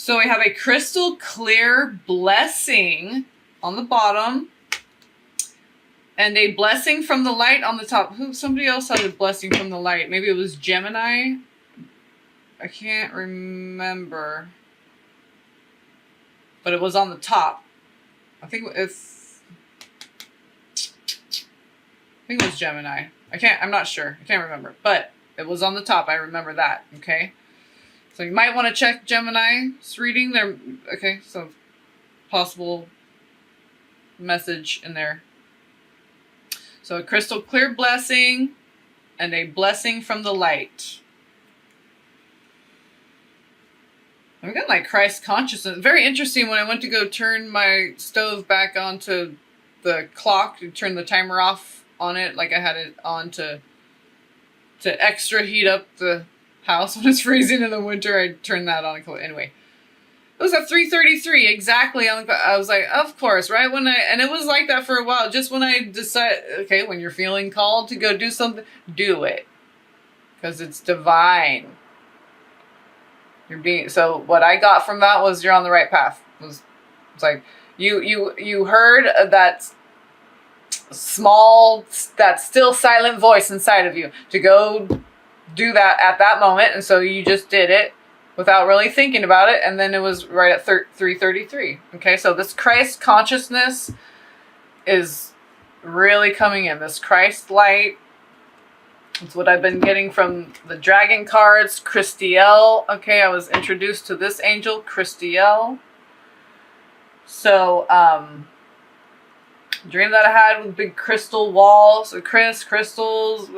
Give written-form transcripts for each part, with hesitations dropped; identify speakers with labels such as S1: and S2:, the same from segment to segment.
S1: So we have a crystal clear blessing on the bottom and a blessing from the light on the top. Somebody else had a blessing from the light. Maybe it was Gemini. I can't remember. But it was on the top. I think it was Gemini. I'm not sure. I can't remember. But it was on the top. I remember that. Okay. So you might want to check Gemini's reading there. Okay, so possible message in there. So a crystal clear blessing and a blessing from the light. I'm getting like Christ consciousness. Very interesting. When I went to go turn my stove back onto the clock to turn the timer off on it, like I had it on to extra heat up the house when it's freezing in the winter. I turned that on. Anyway, it was at 3:33 exactly. I was like, of course, right when and it was like that for a while. Just when I decide, okay, when you're feeling called to go do something, do it, because it's divine. So what I got from that was you're on the right path. It's like you heard that still silent voice inside of you to go do that at that moment, and so you just did it without really thinking about it, and then it was right at 3:33. Okay, so this Christ consciousness is really coming in. This Christ light. It's what I've been getting from the dragon cards, Christiel. Okay, I was introduced to this angel, Christiel. So, dream that I had with big crystal walls, crystals.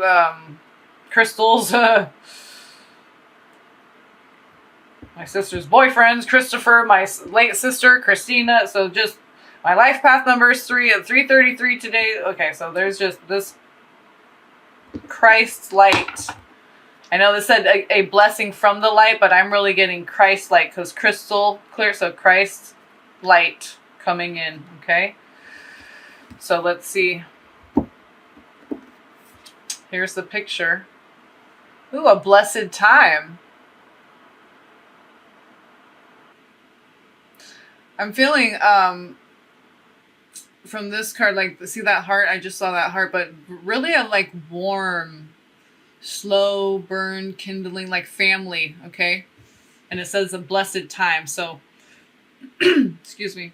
S1: My sister's boyfriends, Christopher, my late sister, Christina. So just my life path number is 3 at 3:33 today. Okay, so there's just this Christ light. I know this said a blessing from the light, but I'm really getting Christ light because crystal clear. So Christ light coming in. Okay. So let's see. Here's the picture. Ooh, a blessed time. I'm feeling from this card, like, see that heart? I just saw that heart, but really a like warm, slow burn, kindling, like family, okay? And it says a blessed time. So, excuse me.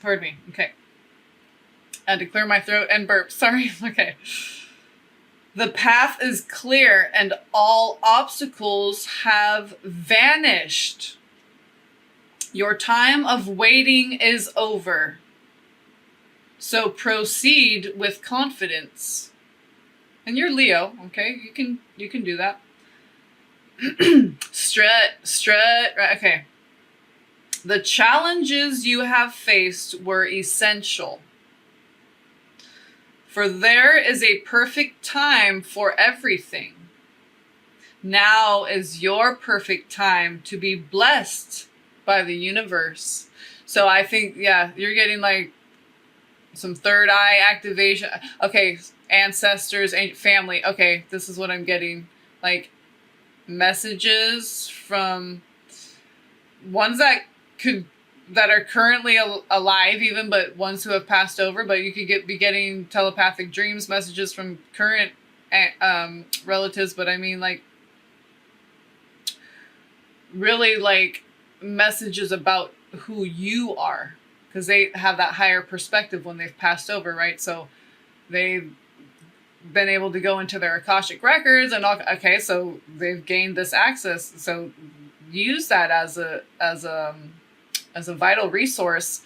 S1: Pardon me. Okay. I had to clear my throat and burp. Sorry. Okay. The path is clear and all obstacles have vanished. Your time of waiting is over. So proceed with confidence. And you're Leo, okay? You can do that. Strut, right, okay. The challenges you have faced were essential. For there is a perfect time for everything. Now is your perfect time to be blessed by the universe. So I think, yeah, you're getting like some third eye activation. Okay, ancestors, family. Okay, this is what I'm getting. Like messages from ones that are currently alive even, but ones who have passed over, but you could be getting telepathic dreams, messages from current relatives, but I mean like really like messages about who you are, because they have that higher perspective when they've passed over, right? So they've been able to go into their Akashic records and all. Okay, so they've gained this access, so use that as a vital resource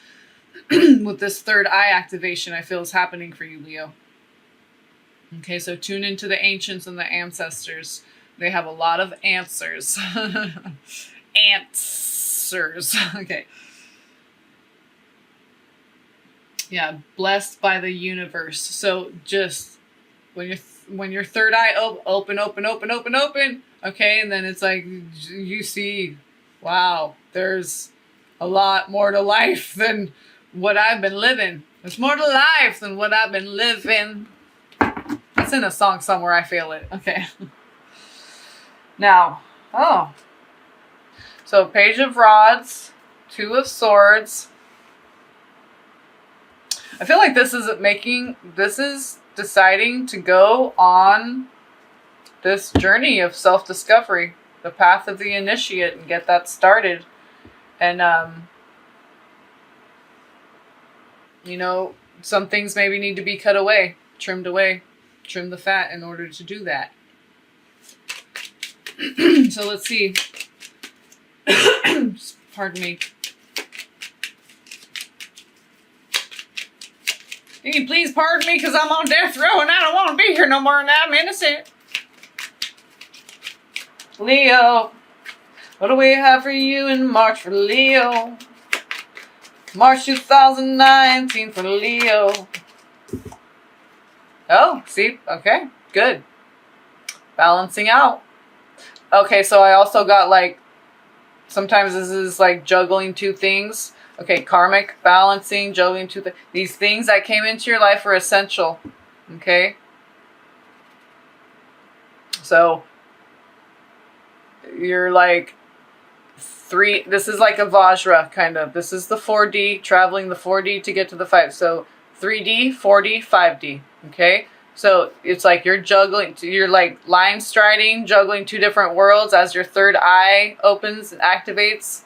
S1: with this third eye activation I feel is happening for you, Leo. Okay, so tune into the ancients and the ancestors. They have a lot of answers. Answers. Okay. Yeah, blessed by the universe. So just when your third eye open, okay, and then it's like you see, wow, there's a lot more to life than what I've been living. There's more to life than what I've been living. It's in a song somewhere. I feel it. Okay. Now, Oh. So Page of Rods, Two of Swords. I feel like this is deciding to go on this journey of self-discovery, the path of the initiate, and get that started. And, you know, some things maybe need to be cut away, trimmed away, trim the fat in order to do that. So let's see. Pardon me. Can you please pardon me because I'm on death row and I don't want to be here no more and I'm innocent. Leo. What do we have for you in March for Leo? March 2019 for Leo. Oh, see? Okay, good. Balancing out. Okay, so I also got like, sometimes this is like juggling two things. Okay, karmic, balancing, juggling two things. These things that came into your life are essential. Okay? So, you're like this is like a Vajra kind of. This is the 4D, traveling the 4D to get to the 5. So 3D, 4D, 5D. Okay? So it's like you're juggling, you're like line striding, juggling two different worlds as your third eye opens and activates.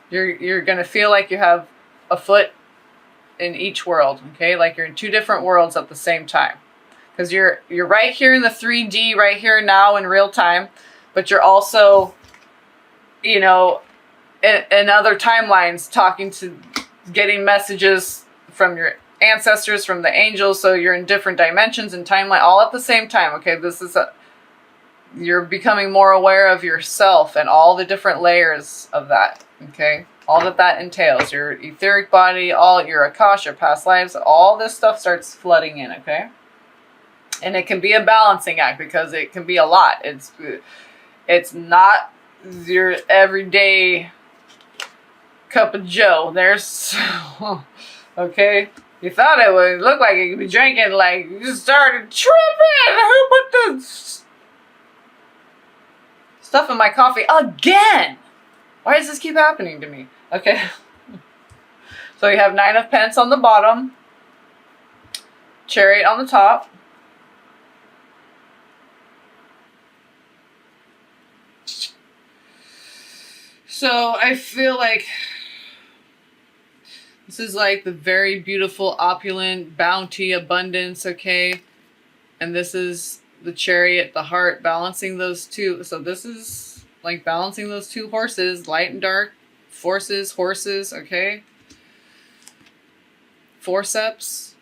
S1: You're going to feel like you have a foot in each world. Okay? Like you're in two different worlds at the same time. Because you're right here in the 3D, right here now in real time. But you're also, you know, in other timelines, getting messages from your ancestors, from the angels. So you're in different dimensions and timeline all at the same time. Okay, you're becoming more aware of yourself and all the different layers of that. Okay, all that entails, your etheric body, all your Akash, your past lives, all this stuff starts flooding in. Okay, and it can be a balancing act because it can be a lot. It's not your everyday cup of joe. There's okay. You thought it would look like you could be drinking, like you just started tripping. Who put the stuff in my coffee again? Why does this keep happening to me? Okay. So you have 9 of Pence on the bottom, Chariot on the top. So I feel like this is like the very beautiful, opulent, bounty, abundance, okay? And this is the Chariot, the heart, balancing those two. So this is like balancing those two horses, light and dark, forces, horses, okay? Forceps.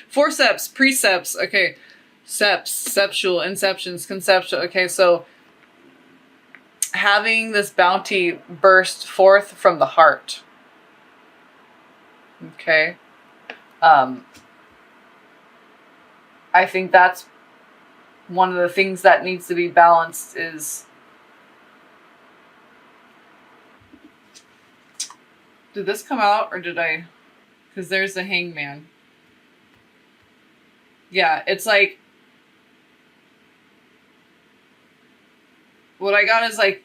S1: Forceps, precepts, okay. Seps, septual, inceptions, conceptual, okay? So having this bounty burst forth from the heart. Okay. I think that's one of the things that needs to be balanced is, did this come out or did I, because there's the Hangman. Yeah, it's like, what I got is like,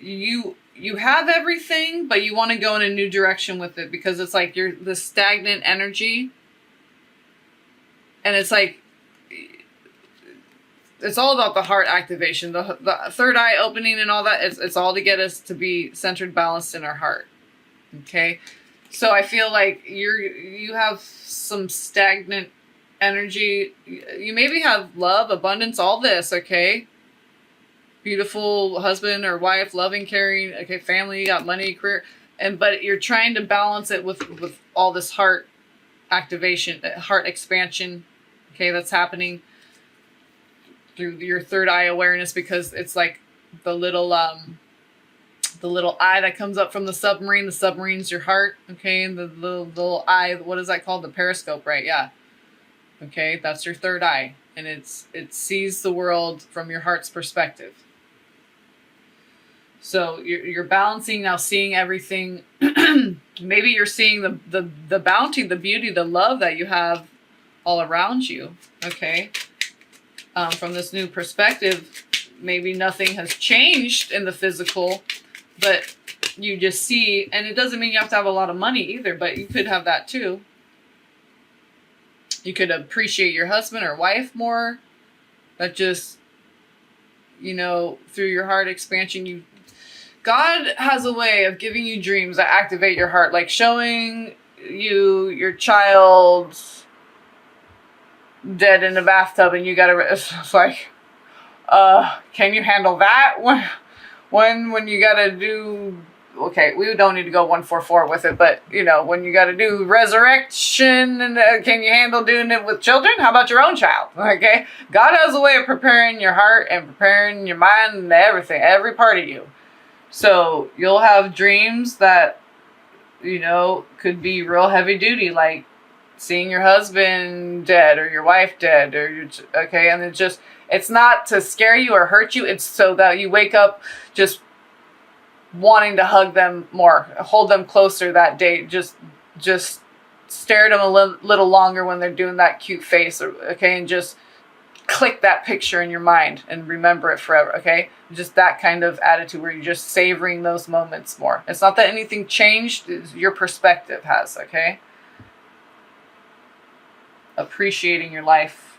S1: you have everything, but you want to go in a new direction with it because it's like you're the stagnant energy. And it's like, it's all about the heart activation, the third eye opening and all that. It's all to get us to be centered, balanced in our heart. Okay. So I feel like you have some stagnant energy. You maybe have love, abundance, all this. Okay. Beautiful husband or wife, loving, caring, okay, family, you got money, career, but you're trying to balance it with all this heart activation, heart expansion, okay, that's happening through your third eye awareness, because it's like the little eye that comes up from the submarine. The submarine's your heart, okay, and the little eye, what is that called? The periscope, right? Yeah. Okay, that's your third eye, and it sees the world from your heart's perspective. So you're balancing now, seeing everything. Maybe you're seeing the bounty, the beauty, the love that you have all around you. Okay, from this new perspective, maybe nothing has changed in the physical, but you just see, and it doesn't mean you have to have a lot of money either, but you could have that too. You could appreciate your husband or wife more. That just, through your heart expansion, God has a way of giving you dreams that activate your heart, like showing you your child dead in a bathtub, and you gotta. It's like, can you handle that? When you gotta do. Okay, we don't need to go 144 with it, but when you gotta do resurrection, and can you handle doing it with children? How about your own child? Okay, God has a way of preparing your heart and preparing your mind and everything, every part of you. So you'll have dreams that, could be real heavy duty, like seeing your husband dead or your wife dead, and it's not to scare you or hurt you. It's so that you wake up just wanting to hug them more, hold them closer that day, just stare at them a little longer when they're doing that cute face, and just click that picture in your mind and remember it forever, okay? Just that kind of attitude where you're just savoring those moments more. It's not that anything changed, your perspective has, okay? Appreciating your life.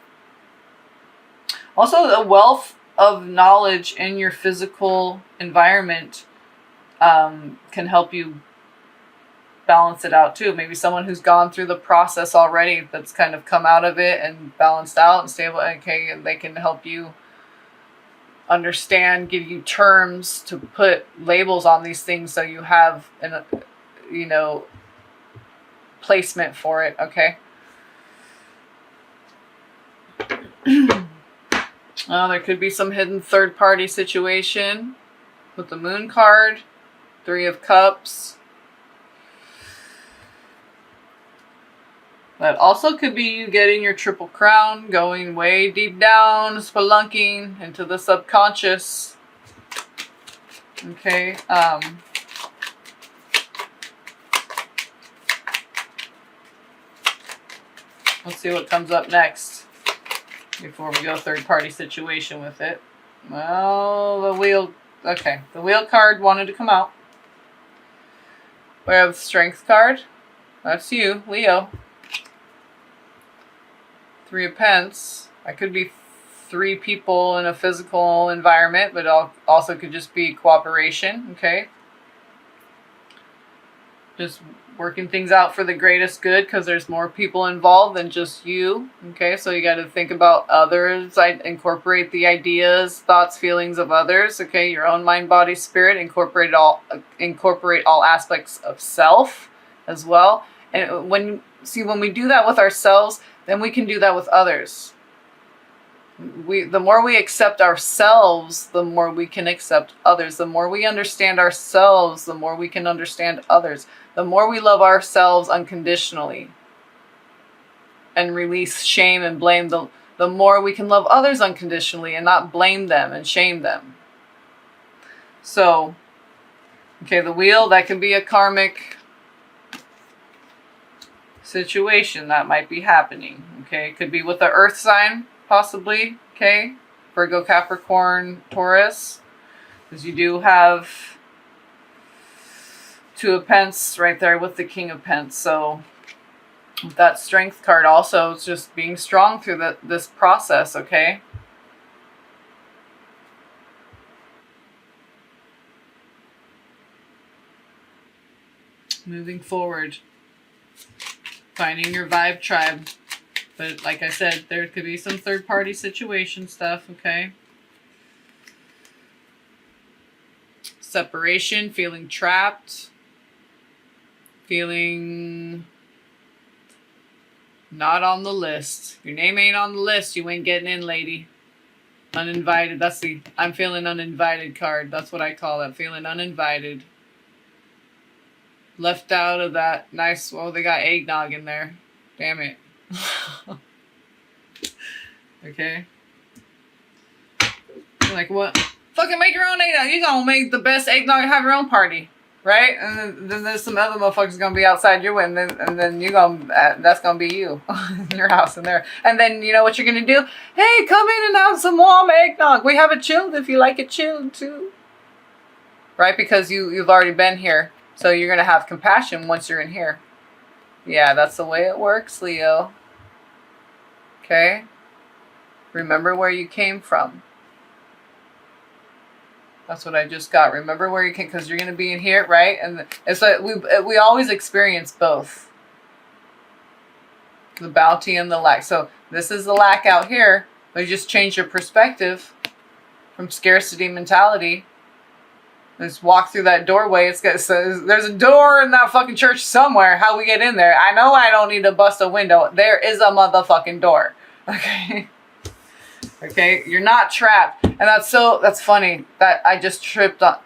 S1: Also, the wealth of knowledge in your physical environment can help you balance it out too. Maybe someone who's gone through the process already, that's kind of come out of it and balanced out and stable, okay, and they can help you understand, give you terms to put labels on these things so you have an placement for it, okay? There could be some hidden third-party situation with the Moon card, 3 of Cups. That also could be you getting your Triple Crown, going way deep down, spelunking into the subconscious. Okay. Let's see what comes up next before we go third-party situation with it. Well, the wheel. Okay, the wheel card wanted to come out. We have the Strength card. That's you, Leo. 3 of Pence. That could be 3 people in a physical environment, but also could just be cooperation, okay? Just working things out for the greatest good because there's more people involved than just you, okay? So you got to think about others. Incorporate the ideas, thoughts, feelings of others, okay? Your own mind, body, spirit. Incorporate all aspects of self as well. And when we do that with ourselves, then we can do that with others. The more we accept ourselves, the more we can accept others. The more we understand ourselves, the more we can understand others. The more we love ourselves unconditionally and release shame and blame, the more we can love others unconditionally and not blame them and shame them. So, okay, the wheel, that can be a karmic situation that might be happening, okay? It could be with the earth sign, possibly, okay? Virgo, Capricorn, Taurus, because you do have 2 of Pence right there with the King of Pence. So with that Strength card also, it's just being strong through this process, okay? Moving forward. Finding your vibe tribe. But like I said, there could be some third-party situation stuff, okay? Separation, feeling trapped. Feeling not on the list. Your name ain't on the list, you ain't getting in, lady. Uninvited. That's the I'm feeling uninvited card. That's what I call that. Feeling uninvited. Left out of that nice, well, they got eggnog in there. Damn it. Okay. You're like, what? Fucking make your own eggnog. You gonna make the best eggnog, have your own party. right? And then there's some other motherfuckers gonna be outside your window, and then you gonna that's gonna be you in your house in there. And then you know what you're gonna do? Hey, come in and have some warm eggnog. We have it chilled if you like it chilled too, right? Because you've already been here, so you're gonna have compassion once you're in here. Yeah, that's the way it works, Leo. Okay? Remember where you came from. That's what I just got. Remember where you came, because you're going to be in here, right? And it's like we always experience both. The bounty and the lack. So this is the lack out here, but you just change your perspective from scarcity mentality. Just walk through that doorway. So there's a door in that fucking church somewhere. How we get in there? I know I don't need to bust a window. There is a motherfucking door. Okay. Okay. You're not trapped. And that's funny that I just tripped on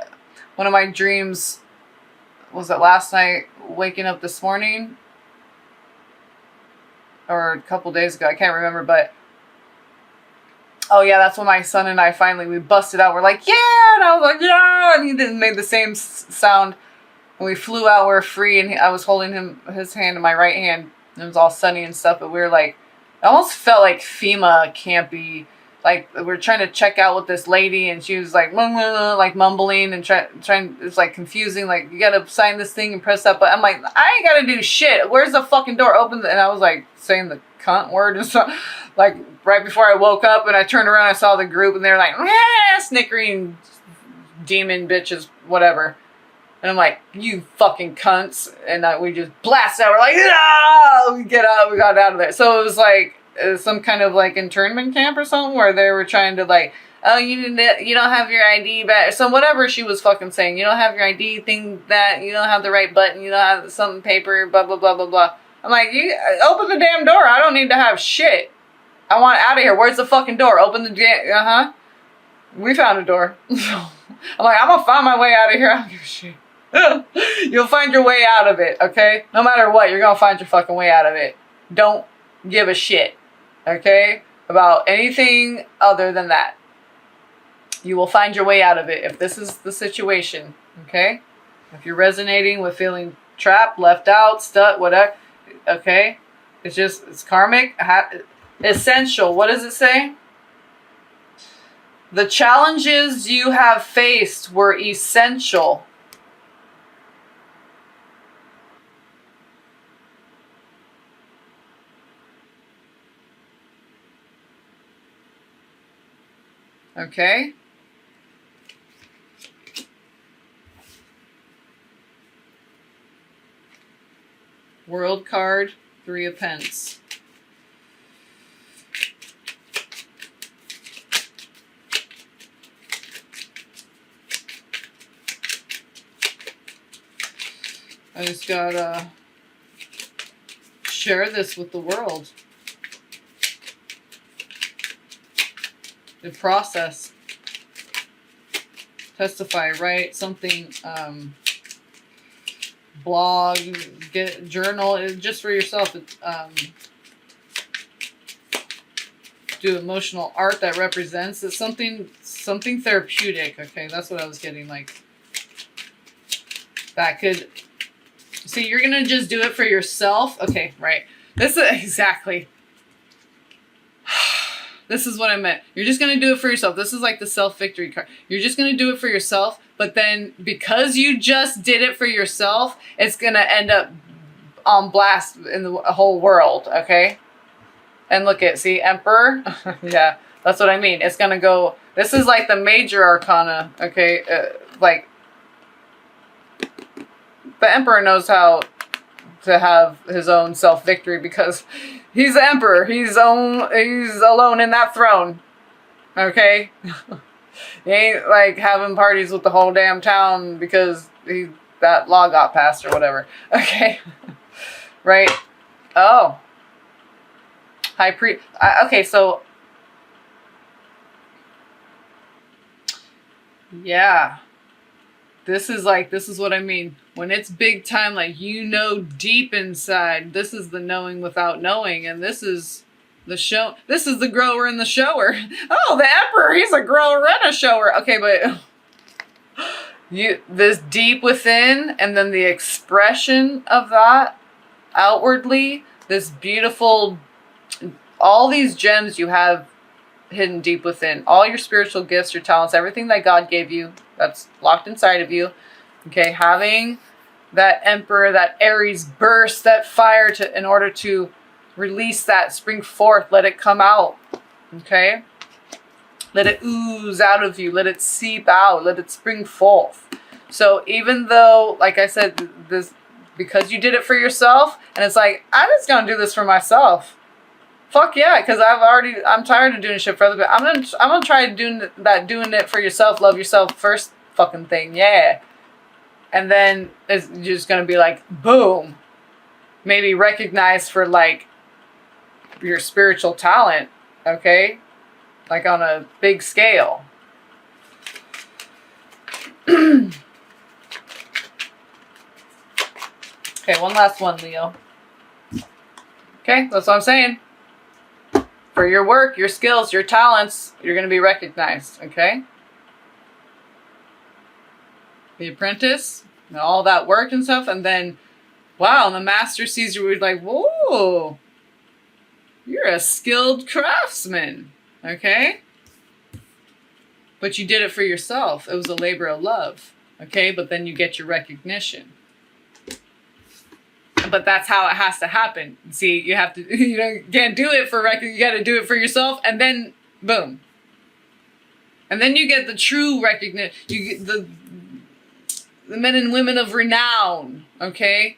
S1: one of my dreams. Was it last night? Waking up this morning, or a couple days ago? I can't remember, but oh yeah, that's when my son and I we busted out. We're like, yeah, and I was like, yeah, and he didn't make the same sound. And we flew out. We're free, and I was holding his hand in my right hand. And it was all sunny and stuff, but we were like, it almost felt like FEMA campy. Like we're trying to check out with this lady, and she was like mumbling and trying. It's like confusing. Like, you gotta sign this thing and press that button. I'm like, I ain't gotta do shit. Where's the fucking door? Open. And I was like saying the cunt word and stuff. Like right before I woke up, and I turned around, I saw the group, and they're like, snickering, demon bitches, whatever. And I'm like, you fucking cunts. And we just blast out. We're like, ah! We get out. We got out of there. So it was like some kind of like internment camp or something, where they were trying to like, oh, you don't have your ID back. So whatever she was fucking saying, you don't have your ID thing, that you don't have the right button, you don't have some paper, blah, blah, blah, blah, blah. I'm like, you open the damn door. I don't need to have shit. I want out of here. Where's the fucking door? Open the damn, We found a door. I'm like, I'm gonna find my way out of here. I don't give a shit. You'll find your way out of it, okay? No matter what, you're gonna find your fucking way out of it. Don't give a shit, okay? About anything other than that. You will find your way out of it if this is the situation, okay? If you're resonating with feeling trapped, left out, stuck, whatever, okay? It's karmic, essential. What does it say? The challenges you have faced were essential. Okay? World card, 3 of Pence. I just gotta share this with the world. The process. Testify, write something, blog, get journal, just for yourself. Do emotional art that represents. It's something therapeutic. Okay, that's what I was getting. Like, that could. See, you're gonna just do it for yourself. Okay, right. This is exactly. This is what I meant. You're just going to do it for yourself. This is like the self-victory card. You're just going to do it for yourself, but then because you just did it for yourself, it's going to end up on blast in the whole world, okay? And look at, see, Emperor? Yeah, that's what I mean. It's going to go, this is like the major arcana, okay? Like, the Emperor knows how to have his own self-victory because he's the emperor. He's alone in that throne. Okay? He ain't like having parties with the whole damn town because that law got passed or whatever. Okay? Right? Oh. High priest. Okay, so yeah. This is what I mean. When it's big time, like, deep inside, this is the knowing without knowing. And this is the show. This is the grower and the shower. Oh, the emperor, he's a grower and a shower. Okay, but this deep within, and then the expression of that outwardly, this beautiful, all these gems you have hidden deep within, all your spiritual gifts, your talents, everything that God gave you, that's locked inside of you. Okay, having that Emperor, that Aries burst, that fire in order to release that, spring forth, let it come out. Okay, let it ooze out of you, let it seep out, let it spring forth. So even though, like I said, this, because you did it for yourself, and it's like, I'm just gonna do this for myself. Fuck yeah, because I'm tired of doing shit for other people. I'm gonna try doing it for yourself, love yourself first fucking thing, yeah. And then it's just gonna be like, boom, maybe recognized for like your spiritual talent, okay, like on a big scale. Okay, one last one, Leo. Okay, that's what I'm saying. For your work, your skills, your talents, you're going to be recognized, okay? The apprentice, and all that work and stuff, and then, wow, and the master sees you, we're like, whoa, you're a skilled craftsman, okay? But you did it for yourself. It was a labor of love, okay? But then you get your recognition. But that's how it has to happen. See, you have to, you can't do it for you got to do it for yourself, and then boom. And then you get the true recognition. You get the men and women of renown, okay?